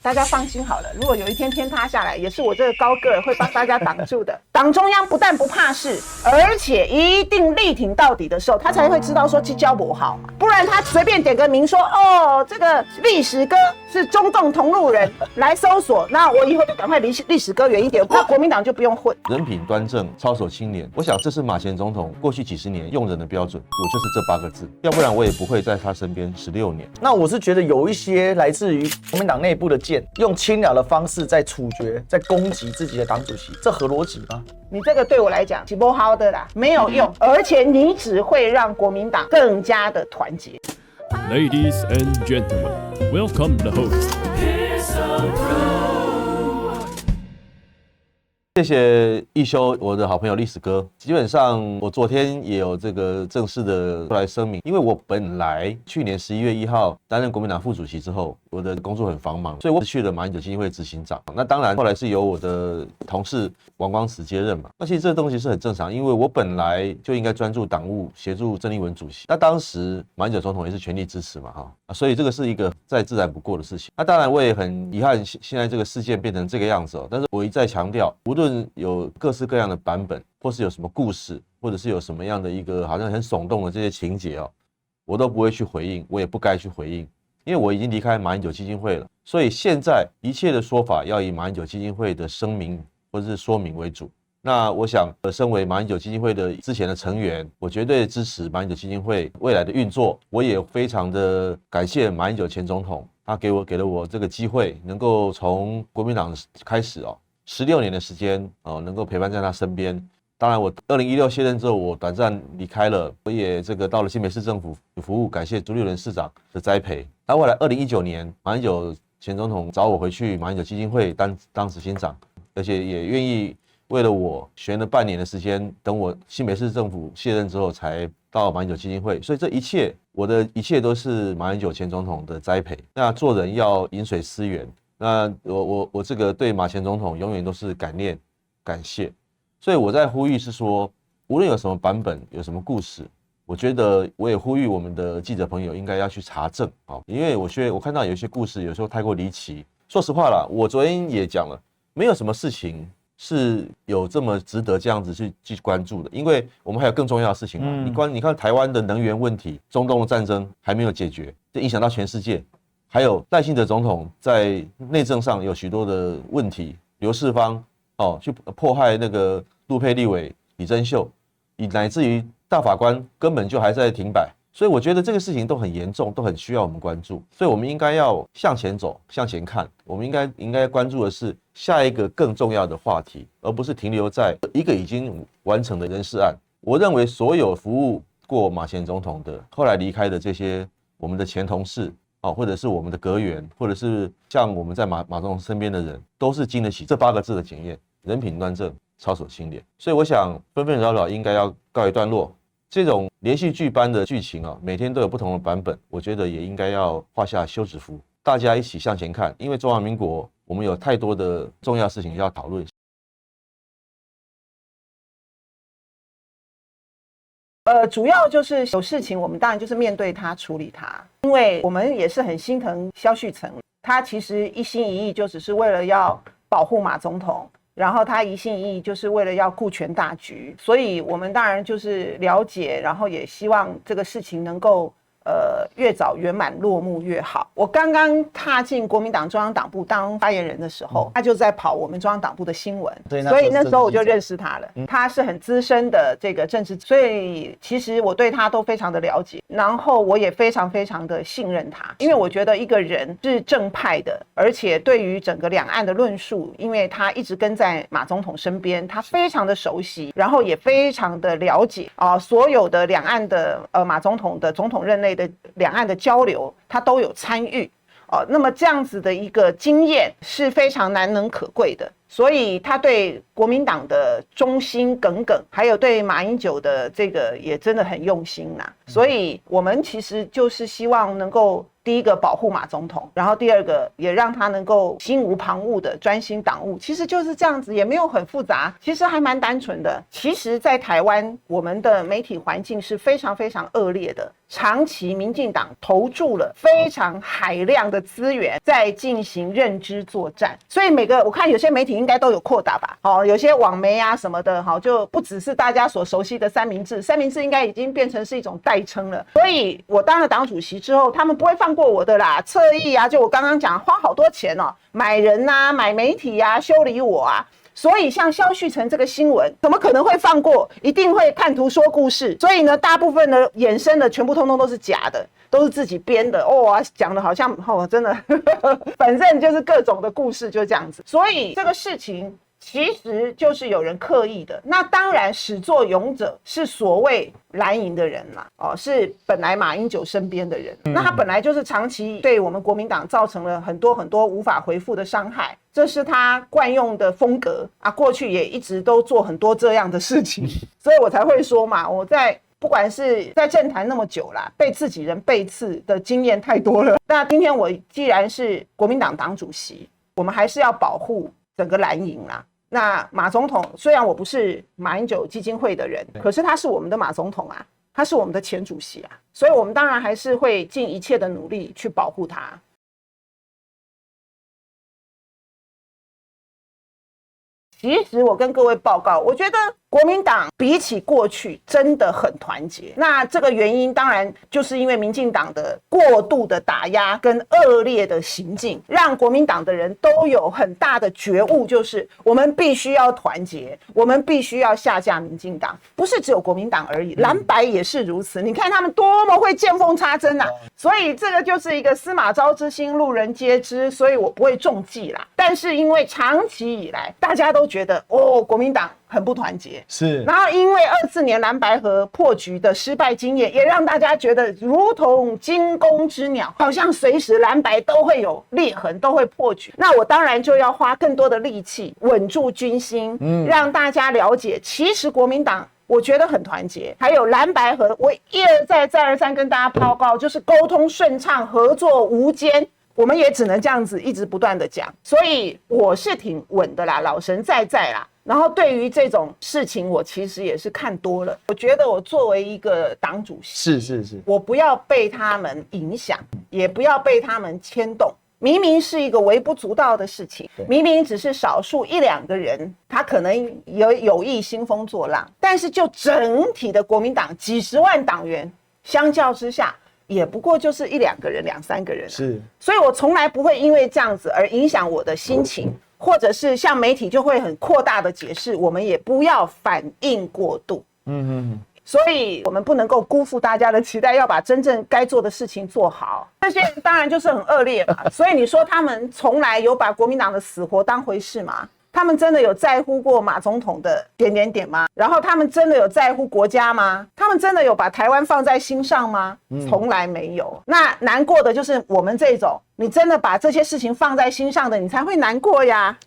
大家放心好了，如果有一天天塌下来，也是我这个高个儿会帮大家挡住的。党中央不但不怕事，而且一定力挺到底的时候，他才会知道说去交不好，不然他随便点个名说哦，这个历史哥是中共同路人来搜索，那我以后就赶快离历史哥远一点，那国民党就不用混。人品端正、操守清廉，我想这是马前总统过去几十年用人的标准，我就是这8个字，要不然我也不会在他身边16年。那我是觉得有一些来自于国民党内部的剑，用轻佻的方式在处决、在攻击自己的党主席，这合逻辑吗？你这个对我来讲是不好的啦，没有用，而且你只会让国民党更加的团结。Ladies and gentlemen, welcome the host. 谢谢一休，我的好朋友历史哥。基本上，我昨天也有这个正式的出来声明，因为我本来去年11月1号担任国民党副主席之后，我的工作很繁忙，所以我去了马英九基金会执行长。那当然，后来是由我的同事王光慈接任嘛。那其实这个东西是很正常，因为我本来就应该专注党务，协助郑丽文主席。那当时马英九总统也是全力支持嘛，所以这个是一个再自然不过的事情。那当然，我也很遗憾，现在这个事件变成这个样子哦。但是我一再强调，无论有各式各样的版本，或是有什么故事，或者是有什么样的一个好像很耸动的这些情节哦，我都不会去回应，我也不该去回应，因为我已经离开马英九基金会了。所以现在一切的说法要以马英九基金会的声明或者是说明为主。那我想，身为马英九基金会的之前的成员，我绝对支持马英九基金会未来的运作。我也非常的感谢马英九前总统，他给了我这个机会，能够从国民党开始16年的时间能够陪伴在他身边。当然，我2016卸任之后，我短暂离开了，我也这个到了新北市政府服务，感谢朱立伦市长的栽培。然后后来2019年，马英九前总统找我回去马英九基金会当执行长，而且也愿意为了我悬了半年的时间，等我新北市政府卸任之后才到马英九基金会。所以这一切，我的一切都是马英九前总统的栽培。那做人要饮水思源。那我这个对马前总统永远都是感念感谢，所以我在呼吁是说，无论有什么版本，有什么故事，我觉得我也呼吁我们的记者朋友应该要去查证，因为我看到有一些故事有时候太过离奇。说实话啦，我昨天也讲了，没有什么事情是有这么值得这样子去关注的，因为我们还有更重要的事情嘛。你看台湾的能源问题，中东的战争还没有解决，这影响到全世界。还有赖清德总统在内政上有许多的问题，刘世芳去迫害那个陆配立委李珍秀，乃至于大法官根本就还在停摆，所以我觉得这个事情都很严重，都很需要我们关注。所以我们应该要向前走，向前看，我们应该关注的是下一个更重要的话题，而不是停留在一个已经完成的人事案。我认为所有服务过马前总统的，后来离开的这些我们的前同事或者是我们的阁员，或者是像我们在马总统身边的人，都是经得起这8个字的检验：人品端正，操守清廉。所以我想纷纷扰扰应该要告一段落。这种连续剧般的剧情每天都有不同的版本，我觉得也应该要画下休止符，大家一起向前看。因为中华民国我们有太多的重要事情要讨论。主要就是有事情，我们当然就是面对它，处理它。因为我们也是很心疼萧旭岑，他其实一心一意就只是为了要保护马总统，然后他一心一意就是为了要顾全大局，所以我们当然就是了解，然后也希望这个事情能够越早圆满落幕越好。我刚刚踏进国民党中央党部当发言人的时候，他就在跑我们中央党部的新闻，所以那时候我就认识他了。他是很资深的这个政治，所以其实我对他都非常的了解，然后我也非常非常的信任他，因为我觉得一个人是正派的，而且对于整个两岸的论述，因为他一直跟在马总统身边，他非常的熟悉，然后也非常的了解所有的两岸的马总统的总统任内的两岸的交流，他都有参与那么这样子的一个经验是非常难能可贵的，所以他对国民党的忠心耿耿，还有对马英九的这个也真的很用心所以我们其实就是希望能够第一个保护马总统，然后第二个也让他能够心无旁骛的专心党务，其实就是这样子，也没有很复杂，其实还蛮单纯的。其实在台湾我们的媒体环境是非常非常恶劣的，长期民进党投注了非常海量的资源在进行认知作战，所以我看有些媒体应该都有扩大吧，有些网媒啊什么的，就不只是大家所熟悉的三明治应该已经变成是一种代称了。所以我当了党主席之后，他们不会放过我的啦，侧翼啊，就我刚刚讲花好多钱买人啊，买媒体啊，修理我啊。所以像萧旭成这个新闻怎么可能会放过，一定会看图说故事。所以呢，大部分的衍生的全部通通都是假的，都是自己编的讲的好像真的反正就是各种的故事就这样子。所以这个事情其实就是有人刻意的，那当然始作俑者是所谓蓝营的人啦，是本来马英九身边的人，那他本来就是长期对我们国民党造成了很多很多无法回复的伤害，这是他惯用的风格啊，过去也一直都做很多这样的事情，所以我才会说嘛，我不管是在政坛那么久啦，被自己人背刺的经验太多了。那今天我既然是国民党党主席，我们还是要保护整个蓝营啦。那马总统虽然我不是马英九基金会的人，可是他是我们的马总统啊，他是我们的前主席啊，所以我们当然还是会尽一切的努力去保护他。其实我跟各位报告，我觉得国民党比起过去真的很团结。那这个原因当然就是因为民进党的过度的打压跟恶劣的行径，让国民党的人都有很大的觉悟，就是我们必须要团结，我们必须要下架民进党。不是只有国民党而已，蓝白也是如此。你看他们多么会见缝插针啊！所以这个就是一个司马昭之心，路人皆知，所以我不会中计啦。但是因为长期以来大家都觉得国民党很不团结，是，然后因为24年蓝白合破局的失败经验，也让大家觉得如同惊弓之鸟，好像随时蓝白都会有裂痕，都会破局。那我当然就要花更多的力气稳住军心，让大家了解，其实国民党我觉得很团结，还有蓝白合，我一而再再而三跟大家报告，就是沟通顺畅，合作无间。我们也只能这样子一直不断的讲，所以我是挺稳的啦，老神在啦。然后对于这种事情，我其实也是看多了。我觉得我作为一个党主席，是，我不要被他们影响，也不要被他们牵动。明明是一个微不足道的事情，明明只是少数一两个人，他可能有意兴风作浪，但是就整体的国民党几十万党员相较之下，也不过就是一两个人、两三个人，是，所以我从来不会因为这样子而影响我的心情，或者是像媒体就会很扩大的解释，我们也不要反应过度。所以我们不能够辜负大家的期待，要把真正该做的事情做好。这些人当然就是很恶劣嘛，所以你说他们从来有把国民党的死活当回事吗？他们真的有在乎过马总统的点点点吗？然后他们真的有在乎国家吗？他们真的有把台湾放在心上吗？从来没有。那难过的就是我们这种，你真的把这些事情放在心上的，你才会难过呀，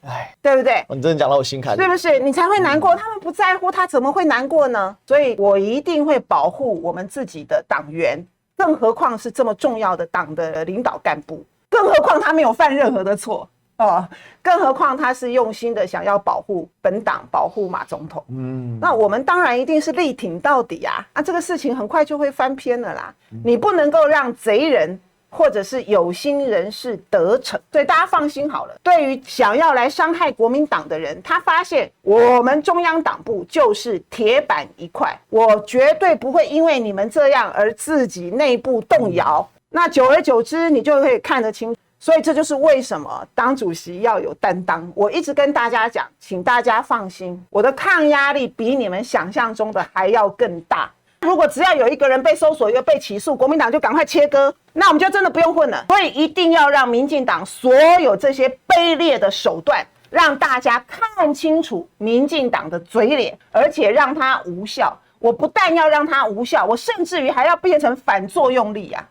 对不对？你真的讲到我心坎里，是不是？你才会难过。他们不在乎，他怎么会难过呢？所以我一定会保护我们自己的党员，更何况是这么重要的党的领导干部，更何况他没有犯任何的错。更何况他是用心的想要保护本党，保护马总统。那我们当然一定是力挺到底啊！这个事情很快就会翻篇了啦。你不能够让贼人或者是有心人士得逞，所以大家放心好了。对于想要来伤害国民党的人，他发现我们中央党部就是铁板一块，我绝对不会因为你们这样而自己内部动摇。那久而久之，你就可以看得清。所以这就是为什么当主席要有担当。我一直跟大家讲，请大家放心，我的抗压力比你们想象中的还要更大。如果只要有一个人被搜索，一个被起诉，国民党就赶快切割，那我们就真的不用混了。所以一定要让民进党所有这些卑劣的手段，让大家看清楚民进党的嘴脸，而且让它无效。我不但要让它无效，我甚至于还要变成反作用力啊！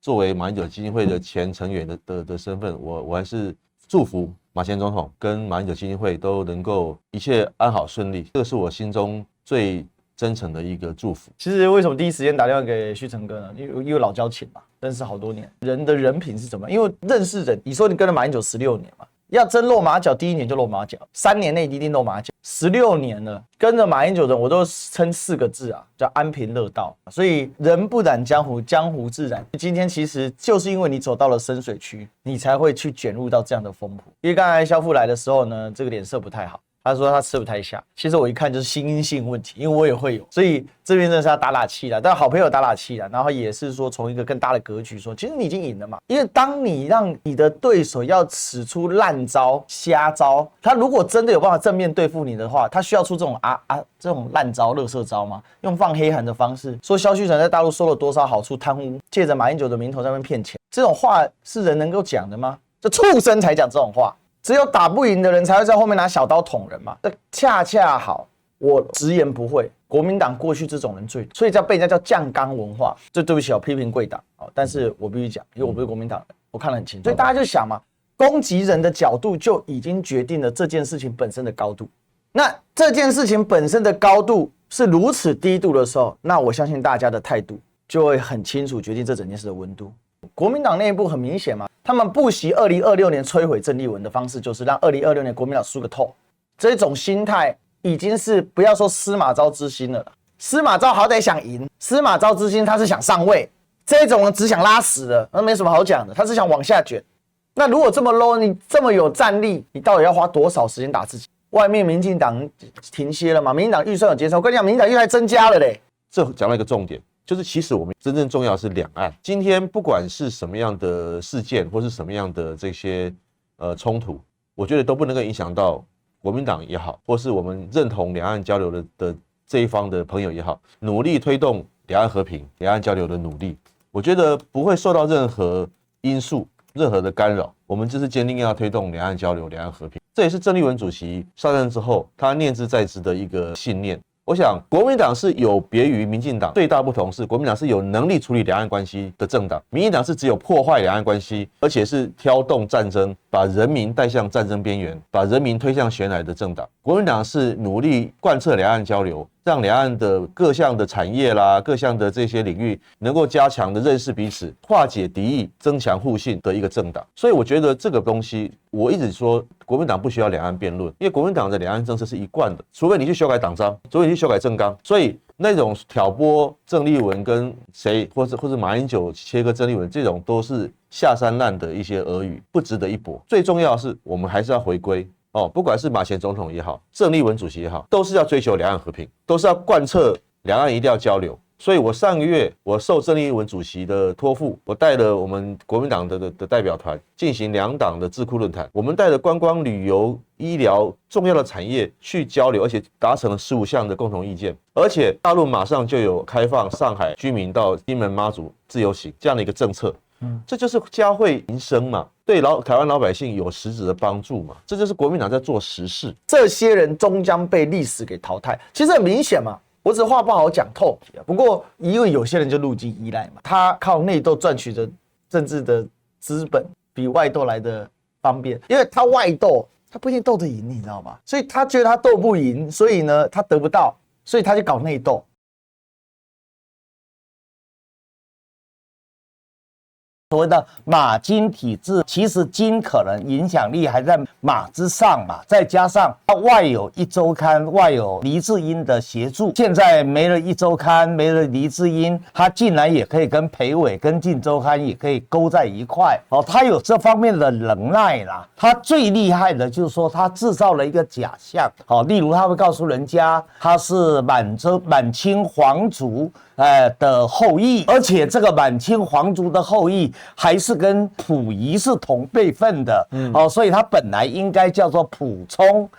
作为马英九基金会的前成员的身份，我还是祝福马前总统跟马英九基金会都能够一切安好顺利，这个是我心中最真诚的一个祝福。其实为什么第一时间打电话给旭成哥呢？因为老交情嘛，认识好多年，人的人品是怎么样？因为认识人，你说你跟了马英九16年嘛，要真露马脚，第1年就露马脚，3年内一定露马脚。16年了，跟着马英九的人，我都称4个字啊，叫安贫乐道。所以人不染江湖，江湖自染。今天其实就是因为你走到了深水区，你才会去卷入到这样的风波。因为刚才萧父来的时候呢，这个脸色不太好。他说他吃不太下，其实我一看就是心因性问题，因为我也会有，所以这边真的是要打打气啦，但好朋友打打气啦，然后也是说从一个更大的格局说，其实你已经赢了嘛，因为当你让你的对手要使出烂招、瞎招，他如果真的有办法正面对付你的话，他需要出这种这种烂招、垃圾招吗？用放黑函的方式说萧旭成在大陆收了多少好处、贪污，借着马英九的名头在那边骗钱，这种话是人能够讲的吗？这畜生才讲这种话。只有打不赢的人才会在后面拿小刀捅人嘛。这恰恰好，我直言不讳，国民党过去这种人最多，所以被人家叫酱缸文化。这对不起，我批评贵党但是我必须讲，因为我不是国民党人，我看得很清楚。所以大家就想嘛，攻击人的角度就已经决定了这件事情本身的高度。那这件事情本身的高度是如此低度的时候，那我相信大家的态度就会很清楚决定这整件事的温度。国民党内部很明显嘛，他们不惜2026年摧毁郑丽文的方式，就是让2026年国民党输个透。这种心态已经是不要说司马昭之心了，司马昭好歹想赢，司马昭之心他是想上位，这种人只想拉屎的，那没什么好讲的，他是想往下卷。那如果这么 low， 你这么有战力，你到底要花多少时间打自己？外面民进党停歇了嘛，民进党预算有减少，我跟你讲，民进党预算还增加了嘞。这讲到一个重点。就是其实我们真正重要的是两岸。今天不管是什么样的事件，或是什么样的这些冲突，我觉得都不能够影响到国民党也好，或是我们认同两岸交流的这一方的朋友也好，努力推动两岸和平、两岸交流的努力，我觉得不会受到任何因素、任何的干扰。我们就是坚定要推动两岸交流、两岸和平，这也是郑丽文主席上任之后他念之在之的一个信念。我想国民党是有别于民进党，最大不同是国民党是有能力处理两岸关系的政党，民进党是只有破坏两岸关系，而且是挑动战争，把人民带向战争边缘，把人民推向悬崖的政党。国民党是努力贯彻两岸交流，让两岸的各项的产业啦、各项的这些领域能够加强的认识彼此，化解敌意，增强互信的一个政党。所以我觉得这个东西，我一直说国民党不需要两岸辩论，因为国民党的两岸政策是一贯的，除非你去修改党章，除非你去修改政纲。所以那种挑拨郑丽文跟谁，或者马英九切割郑丽文，这种都是下三滥的一些俄语，不值得一驳。最重要的是，我们还是要回归。不管是马前总统也好，郑丽文主席也好，都是要追求两岸和平，都是要贯彻两岸一定要交流。所以我上个月我受郑丽文主席的托付，我带了我们国民党的代表团进行两党的智库论坛，我们带着观光旅游、医疗重要的产业去交流，而且达成了15项的共同意见。而且大陆马上就有开放上海居民到金门妈祖自由行这样的一个政策。这就是嘉惠民生嘛，对台湾老百姓有实质的帮助嘛，这就是国民党在做实事。这些人终将被历史给淘汰，其实很明显嘛。我只话不好讲透，不过因为有些人就路径依赖嘛，他靠内斗赚取的政治的资本比外斗来的方便，因为他外斗他不一定斗得赢，你知道吗？所以他觉得他斗不赢，所以呢他得不到，所以他就搞内斗。所谓的马金体制，其实金可能影响力还在马之上嘛，再加上它外有一周刊，外有黎智英的协助，现在没了一周刊，没了黎智英，他竟然也可以跟裴伟、跟镜周刊也可以勾在一块他有这方面的能耐啦。他最厉害的就是说，他制造了一个假象例如他会告诉人家他是满清皇族的后裔，而且这个满清皇族的后裔还是跟溥仪是同辈分的，所以他本来应该叫做溥聪，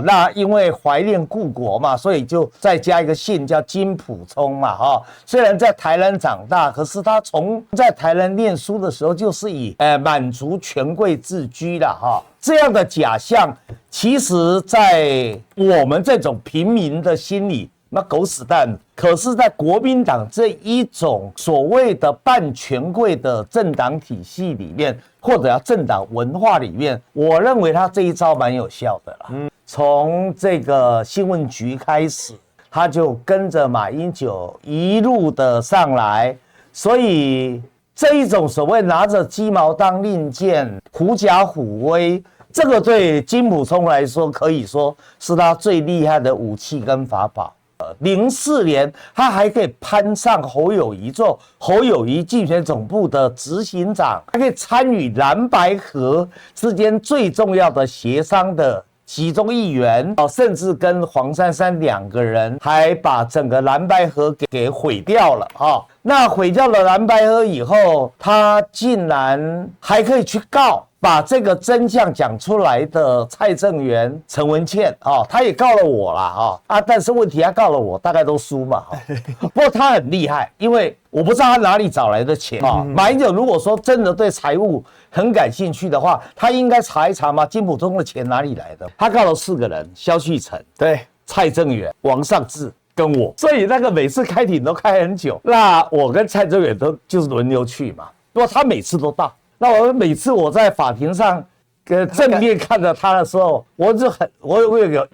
那因为怀念故国嘛，所以就再加一个姓叫金溥聪嘛，虽然在台南长大，可是他从在台南念书的时候就是以满族权贵自居了这样的假象，其实在我们这种平民的心里，那狗屎蛋。可是，在国民党这一种所谓的半权贵的政党体系里面，或者叫政党文化里面，我认为他这一招蛮有效的啦。从这个新闻局开始，他就跟着马英九一路的上来，所以这一种所谓拿着鸡毛当令箭、狐假虎威，这个对金溥聪来说可以说是他最厉害的武器跟法宝。04年，他还可以攀上侯友宜，做侯友宜竞选总部的执行长，还可以参与蓝白合之间最重要的协商的其中一员，甚至跟黄珊珊2个人还把整个蓝白合给毁掉了啊！那毁掉了蓝白合以后，他竟然还可以去告把这个真相讲出来的蔡正元、陈文茜他也告了我啦但是问题他告了我，大概都输嘛不过他很厉害，因为我不知道他哪里找来的钱马英九如果说真的对财务很感兴趣的话，他应该查一查嘛，金溥聪的钱哪里来的？他告了4个人：萧旭晨、对，蔡正元、王尚志跟我，所以那个每次开庭都开很久。那我跟蔡正元都就是轮流去嘛，不过他每次都到。那我每次我在法庭上正面看着他的时候，我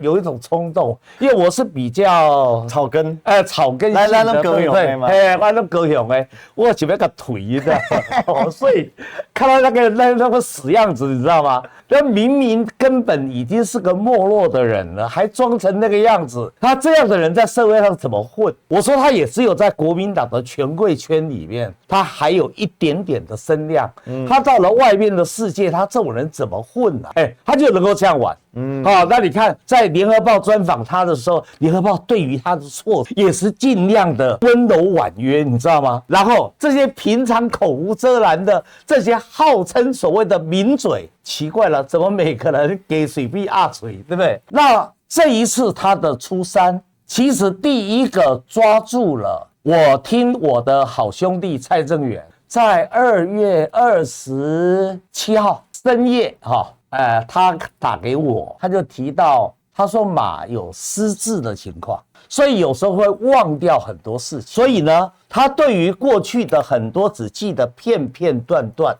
有一种冲动，因为我是比较草根，草根性的，对不对？我都高雄的，我前面个腿的，所以看到那个死样子，你知道吗？那明明根本已经是个没落的人了，还装成那个样子，他这样的人在社会上怎么混？我说他也只有在国民党的权贵圈里面，他还有一点点的声量。他到了外面的世界，他这种人怎么混啊？他就能够这样玩。那你看，在联合报专访他的时候，联合报对于他的错也是尽量的温柔婉约，你知道吗？然后这些平常口无遮拦的这些号称所谓的名嘴，奇怪了，怎么每个人给水比压嘴，对不对？那这一次他的出山，其实第一个抓住了，我听我的好兄弟蔡正元在2月27号深夜他打给我，他就提到，他说马有失智的情况，所以有时候会忘掉很多事情。所以呢，他对于过去的很多只记得片片段段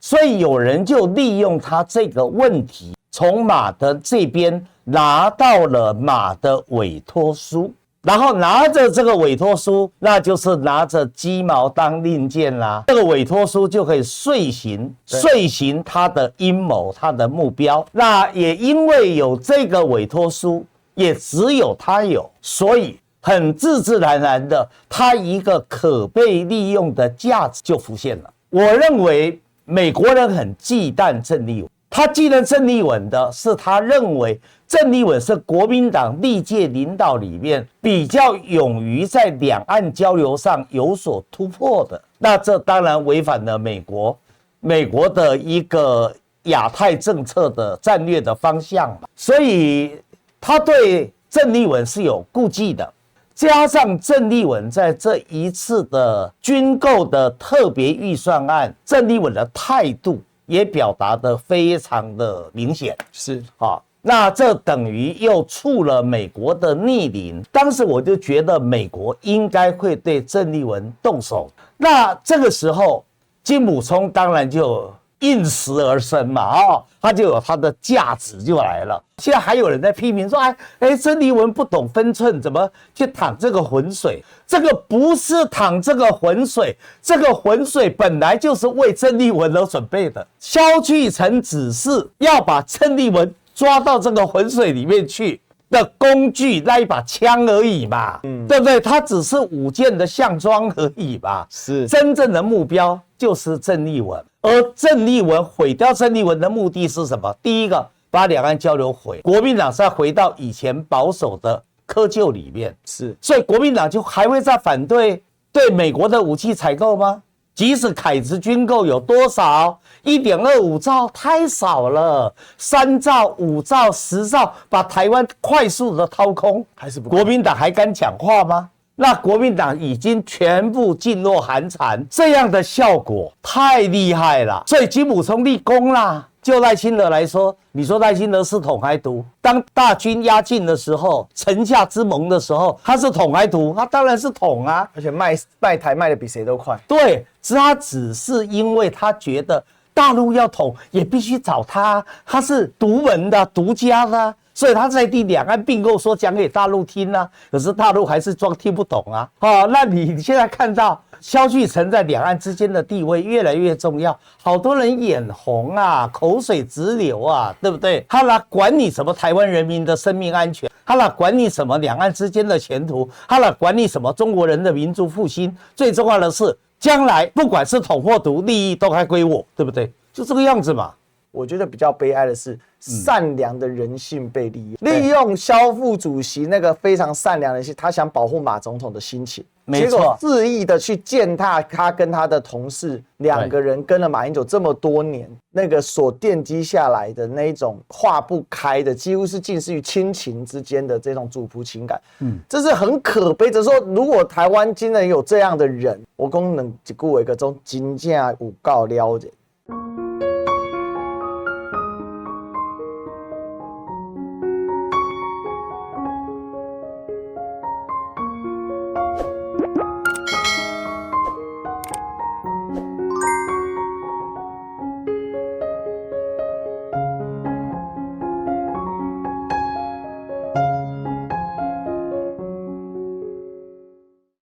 所以有人就利用他这个问题，从马的这边拿到了马的委托书。然后拿着这个委托书，那就是拿着鸡毛当令箭啦。这个委托书就可以遂行他的阴谋，他的目标。那也因为有这个委托书，也只有他有，所以很自然的，他一个可被利用的价值就浮现了。我认为美国人很忌惮郑丽文，他忌惮郑丽文的是他认为郑丽文是国民党历届领导里面比较勇于在两岸交流上有所突破的，那这当然违反了美国的一个亚太政策的战略的方向嘛，所以他对郑丽文是有顾忌的。加上郑丽文在这一次的军购的特别预算案，郑丽文的态度也表达得非常的明显，是那这等于又触了美国的逆鳞。当时我就觉得美国应该会对郑丽文动手。那这个时候，金溥聪当然就应时而生嘛，他就有他的价值就来了。现在还有人在批评说，郑丽文不懂分寸，怎么去淌这个浑水？这个不是淌这个浑水，这个浑水本来就是为郑丽文而准备的。萧巨成只是要把郑丽文抓到这个浑水里面去的工具，那一把枪而已嘛，对不对？它只是舞剑的项庄而已嘛。是真正的目标就是郑丽文，而郑丽文毁掉郑丽文的目的是什么？第一个，把两岸交流毁，国民党再回到以前保守的窠臼里面。是，所以国民党就还会再反对美国的武器采购吗？即使凯子军购有多少？1.25兆太少了，3兆、5兆、10兆，把台湾快速的掏空，还是不够。国民党还敢讲话吗？那国民党已经全部噤若寒蝉，这样的效果太厉害了。所以金溥聪立功啦。就赖清德来说，你说赖清德是统还独？当大军压境的时候，城下之盟的时候，他是统还独？他当然是统啊，而且卖台卖的比谁都快。对，他只是因为他觉得大陆要统也必须找他，他是独门的、独家的，所以他在地两岸并购说讲给大陆听啊，可是大陆还是装听不懂啊。那你现在看到萧旭岑在两岸之间的地位越来越重要，好多人眼红啊，口水直流啊，对不对？他哪管你什么台湾人民的生命安全，他哪管你什么两岸之间的前途，他哪管你什么中国人的民族复兴，最重要的是将来不管是统或独，利益都该归我，对不对？就这个样子嘛。我觉得比较悲哀的是，善良的人性被利用，利用萧副主席那个非常善良的心，他想保护马总统的心情，没错，结果恣意的去践踏他跟他的同事两个人跟了马英九这么多年，那个所奠基下来的那一种化不开的，几乎是近似于亲情之间的这种主仆情感，这是很可悲的。说如果台湾今人有这样的人，我讲两一句话，叫做真正有够了解。